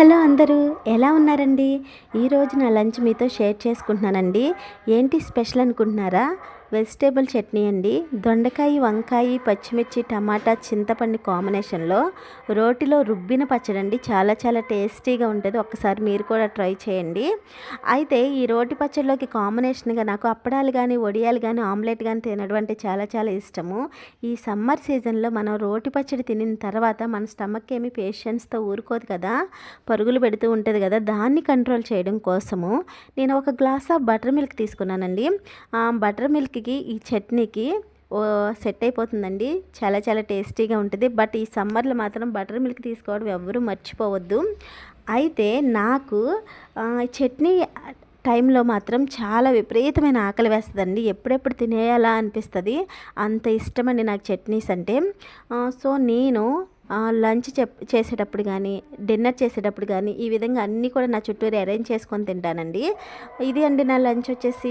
Hello అందరూ ఎలా ఉన్నారండి? ఈరోజు నా లంచ్ మీతో షేర్ చేసుకుంటున్నానండి. ఏంటి స్పెషల్ అనుకుంటున్నారా? వెజిటేబుల్ చట్నీ అండి. దొండకాయ, వంకాయ, పచ్చిమిర్చి, టమాటా, చింతపండు కాంబినేషన్లో రోటిలో రుబ్బిన పచ్చడండి. చాలా చాలా టేస్టీగా ఉంటుంది. ఒక్కసారి మీరు కూడా ట్రై చేయండి. అయితే ఈ రోటి పచ్చడిలోకి కాంబినేషన్గా నాకు అప్పడాలు కానీ, వడియాలు కానీ, ఆమ్లెట్ కానీ తినడం అంటే చాలా చాలా ఇష్టము. ఈ సమ్మర్ సీజన్లో మనం రోటి పచ్చడి తినిన తర్వాత మన స్టమక్ ఏమి పేషెన్స్తో ఊరుకోదు కదా, పరుగులు పెడుతూ ఉంటుంది కదా, దాన్ని కంట్రోల్ చేయడం కోసము నేను ఒక గ్లాస్ ఆఫ్ బటర్ మిల్క్ తీసుకున్నానండి. బటర్ మిల్క్కి ఈ చట్నీకి సెట్ అయిపోతుందండి. చాలా చాలా టేస్టీగా ఉంటుంది. బట్ ఈ సమ్మర్లో మాత్రం బటర్ మిల్క్ తీసుకోవడం ఎవ్వరూ మర్చిపోవద్దు. అయితే నాకు చట్నీ టైంలో మాత్రం చాలా విపరీతమైన ఆకలి వేస్తుందండి. ఎప్పుడెప్పుడు తినేయాలా అనిపిస్తుంది. అంత ఇష్టమండి నాకు చట్నీస్ అంటే. సో నేను లంచ్ చేసేటప్పుడు కానీ, డిన్నర్ చేసేటప్పుడు కానీ ఈ విధంగా అన్నీ కూడా నా చుట్టూరు అరేంజ్ చేసుకొని తింటానండి. ఇది అండి నా లంచ్ వచ్చేసి.